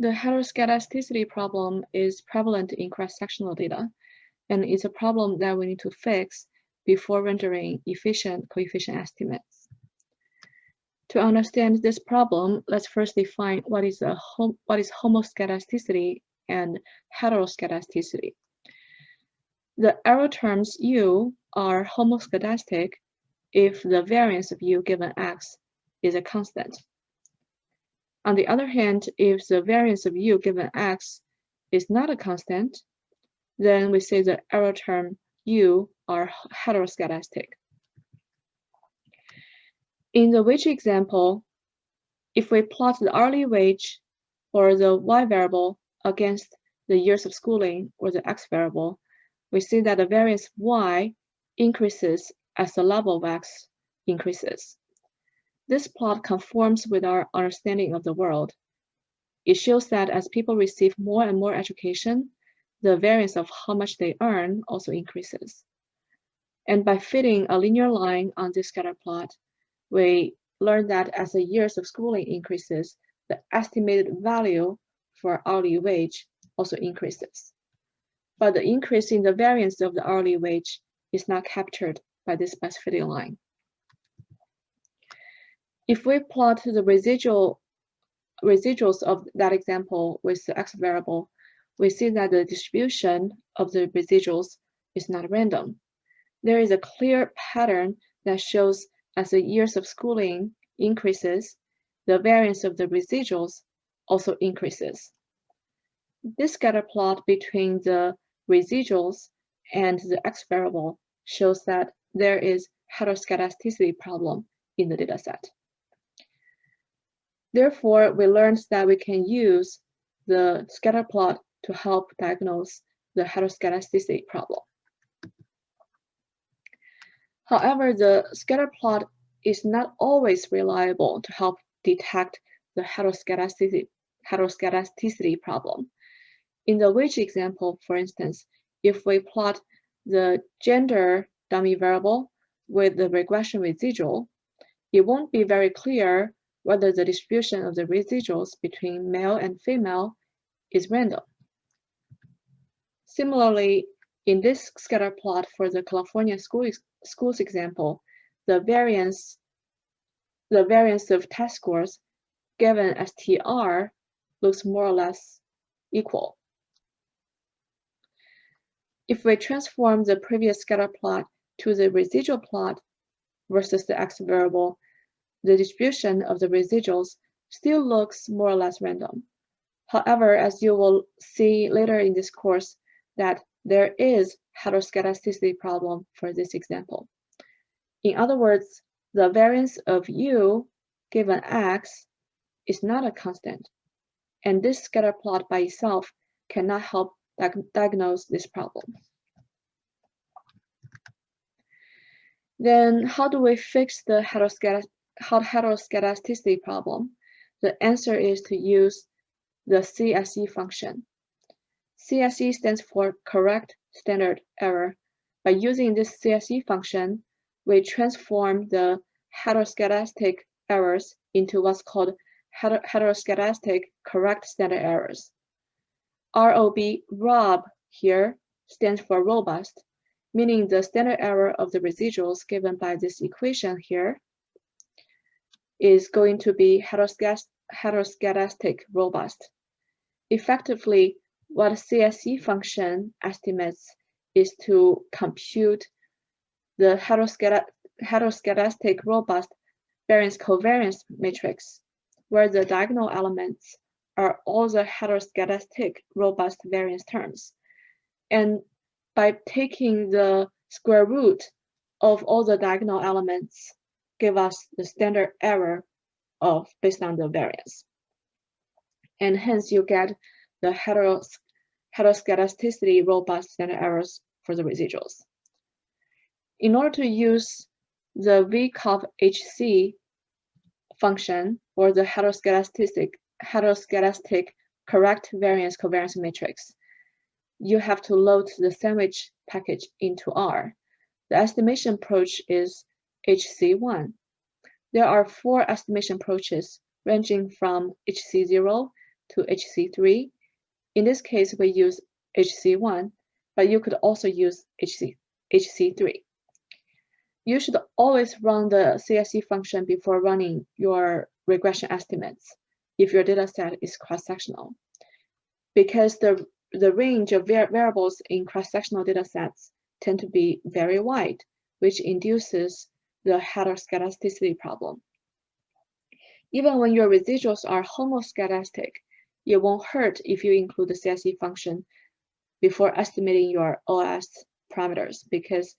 The heteroskedasticity problem is prevalent in cross-sectional data, and it's a problem that we need to fix before rendering efficient coefficient estimates. To understand this problem, let's first define what is homoskedasticity and heteroskedasticity. The arrow terms U are homoskedastic if the variance of U given X is a constant. On the other hand, if the variance of U given X is not a constant, then we say the arrow term U are heteroskedastic. In the wage example, if we plot the hourly wage or the Y variable against the years of schooling or the X variable, we see that the variance Y increases as the level of X increases. This plot conforms with our understanding of the world. It shows that as people receive more and more education, the variance of how much they earn also increases. And by fitting a linear line on this scatter plot, we learn that as the years of schooling increases, the estimated value for hourly wage also increases. But the increase in the variance of the hourly wage is not captured by this best fitting line. If we plot the residuals of that example with the X variable, we see that the distribution of the residuals is not random. There is a clear pattern that shows as the years of schooling increases, the variance of the residuals also increases. This scatter plot between the residuals and the X variable shows that there is heteroskedasticity problem in the dataset. Therefore, we learned that we can use the scatter plot to help diagnose the heteroskedasticity problem. However, the scatter plot is not always reliable to help detect the heteroskedasticity problem. In the wage example, for instance, if we plot the gender dummy variable with the regression residual, it won't be very clear whether the distribution of the residuals between male and female is random. Similarly, in this scatter plot for the California schools example, the variance of test scores given as TR looks more or less equal. If we transform the previous scatter plot to the residual plot versus the X variable, the distribution of the residuals still looks more or less random. However, as you will see later in this course, that there is heteroskedasticity problem for this example. In other words, the variance of U given X is not a constant, and this scatter plot by itself cannot help diagnose this problem. Then how do we fix the heteroskedasticity problem? The answer is to use the CSE function. CSE stands for correct standard error. By using this CSE function, we transform the heteroskedastic errors into what's called heteroskedastic correct standard errors. ROB here stands for robust, meaning the standard error of the residuals given by this equation here is going to be heteroskedastic robust. Effectively, what CSE function estimates is to compute the heteroskedastic robust variance covariance matrix, where the diagonal elements are all the heteroskedastic robust variance terms. And by taking the square root of all the diagonal elements, give us the standard error based on the variance. And hence you get the heteroskedasticity robust standard errors for the residuals. In order to use the VCOV-HC function or the heteroskedastic correct variance covariance matrix, you have to load the sandwich package into R. The estimation approach is HC1. There are 4 estimation approaches ranging from HC0 to HC3. In this case, we use HC1, but you could also use HC3. You should always run the CSE function before running your regression estimates if your dataset is cross-sectional, because the range of variables in cross-sectional datasets tend to be very wide, which induces the heteroskedasticity problem. Even when your residuals are homoskedastic, it won't hurt if you include the CSE function before estimating your OS parameters, because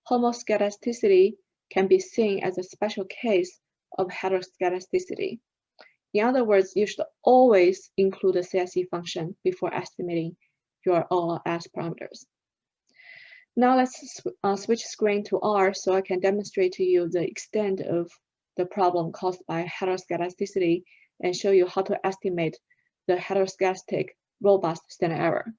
homoskedasticity can be seen as a special case of heteroskedasticity. In other words, you should always include the CSE function before estimating your OS parameters. Now let's switch screen to R so I can demonstrate to you the extent of the problem caused by heteroskedasticity and show you how to estimate the heteroskedastic robust standard error.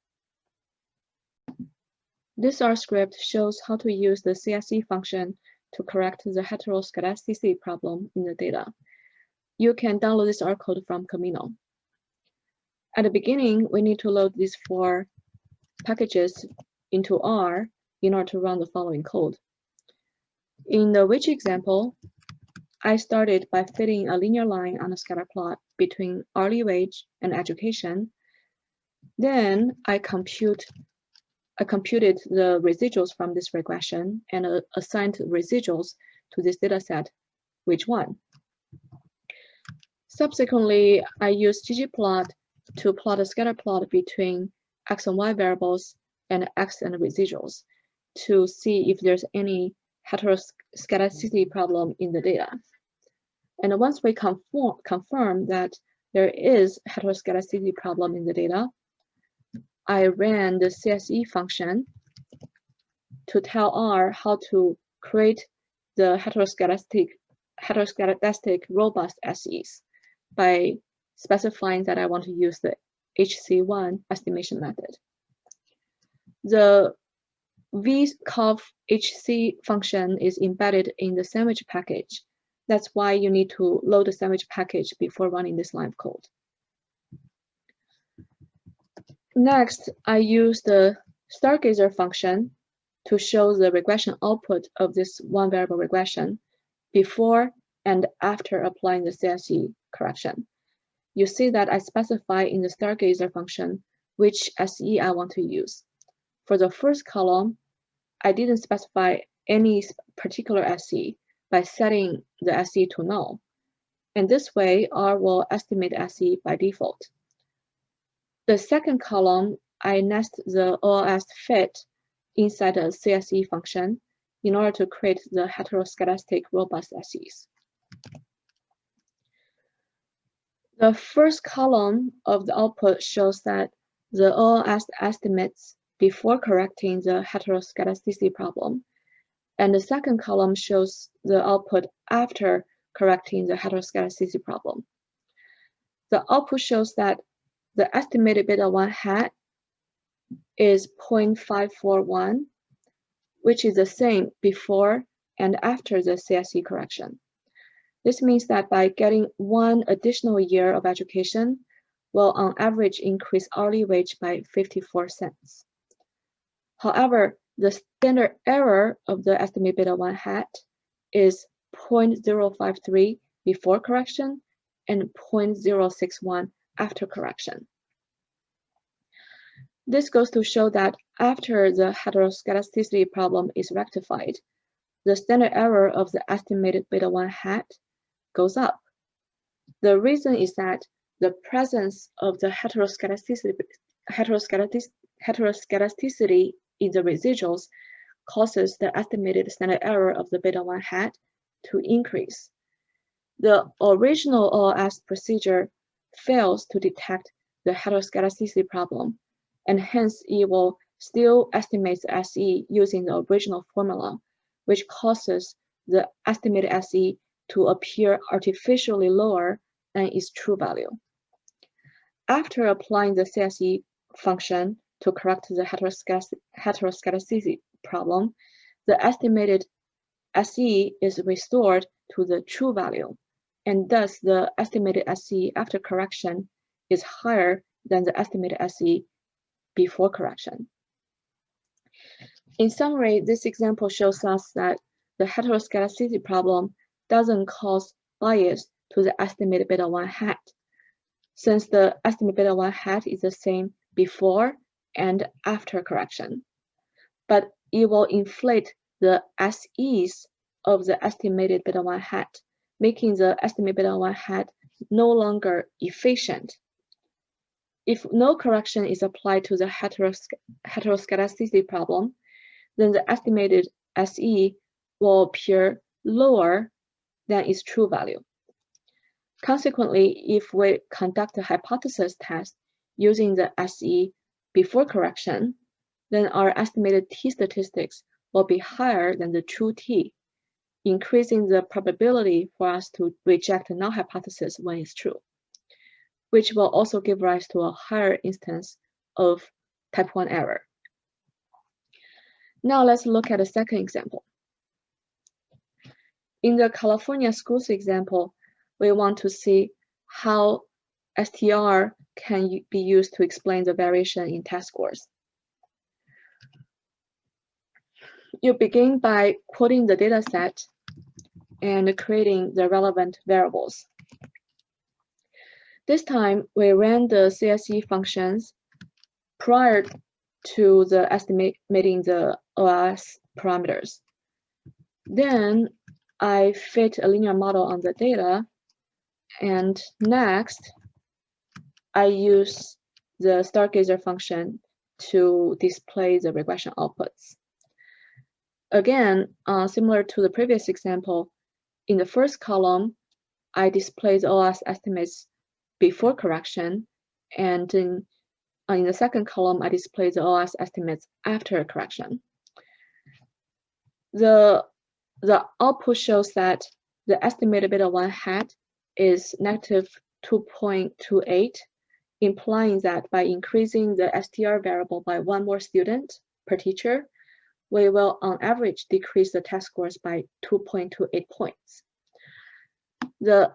This R script shows how to use the CSE function to correct the heteroskedasticity problem in the data. You can download this R code from Camino. At the beginning, we need to load these 4 packages into R in order to run the following code. In the which example, I started by fitting a linear line on a scatter plot between hourly wage and education. Then I computed the residuals from this regression and assigned residuals to this dataset, which one. Subsequently, I used ggplot to plot a scatter plot between x and y variables and x and residuals to see if there's any heteroskedasticity problem in the data. And once we confirm that there is heteroskedasticity problem in the data, I ran the CSE function to tell R how to create the heteroskedastic robust SEs by specifying that I want to use the HC1 estimation method. The vconf HC function is embedded in the sandwich package. That's why you need to load the sandwich package before running this line of code. Next, I use the stargazer function to show the regression output of this one variable regression before and after applying the CSE correction. You see that I specify in the stargazer function which SE I want to use. For the first column, I didn't specify any particular SE by setting the SE to null. And this way, R will estimate SE by default. The second column, I nest the OLS fit inside a CSE function in order to create the heteroskedastic robust SEs. The first column of the output shows that the OLS estimates before correcting the heteroskedasticity problem, and the second column shows the output after correcting the heteroskedasticity problem. The output shows that the estimated beta 1 hat is 0.541, which is the same before and after the CSE correction. This means that by getting 1 additional year of education will on average increase hourly wage by 54 cents. However, the standard error of the estimated beta 1 hat is 0.053 before correction and 0.061 after correction. This goes to show that after the heteroskedasticity problem is rectified, the standard error of the estimated beta 1 hat goes up. The reason is that the presence of the heteroskedasticity in the residuals causes the estimated standard error of the beta 1 hat to increase. The original OLS procedure fails to detect the heteroskedasticity problem, and hence it will still estimate the SE using the original formula, which causes the estimated SE to appear artificially lower than its true value. After applying the CSE function to correct the heteroskedasticity problem, the estimated SE is restored to the true value, and thus the estimated SE after correction is higher than the estimated SE before correction. In summary, this example shows us that the heteroskedasticity problem doesn't cause bias to the estimated beta 1 hat, since the estimated beta 1 hat is the same before and after correction. But it will inflate the SEs of the estimated beta 1 hat, making the estimated beta 1 hat no longer efficient. If no correction is applied to the heteroskedasticity problem, then the estimated SE will appear lower than its true value. Consequently, if we conduct a hypothesis test using the SE before correction, then our estimated T statistics will be higher than the true T, increasing the probability for us to reject a null hypothesis when it's true, which will also give rise to a higher instance of type 1 error. Now let's look at a second example. In the California schools example, we want to see how STR can be used to explain the variation in test scores. You begin by quoting the data set and creating the relevant variables. This time, we ran the CSE functions prior to the estimating the OLS parameters. Then I fit a linear model on the data, and next I use the stargazer function to display the regression outputs. Again, similar to the previous example, in the first column, I display the OLS estimates before correction, and in the second column, I display the OLS estimates after correction. The output shows that the estimated beta 1 hat is negative 2.28, implying that by increasing the STR variable by one more student per teacher, we will on average decrease the test scores by 2.28 points. The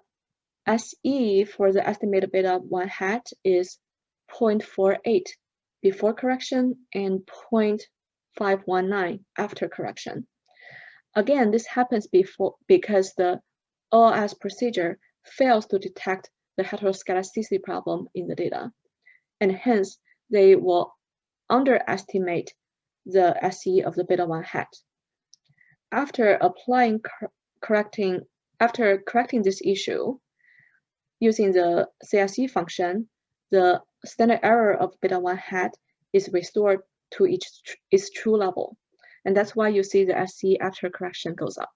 SE for the estimated beta 1 hat is 0.48 before correction and 0.519 after correction. Again, this happens because the OLS procedure fails to detect the heteroskedasticity problem in the data, and hence they will underestimate the SE of the beta 1 hat. After correcting this issue, using the CSE function, the standard error of beta 1 hat is restored to its true level. And that's why you see the SE after correction goes up.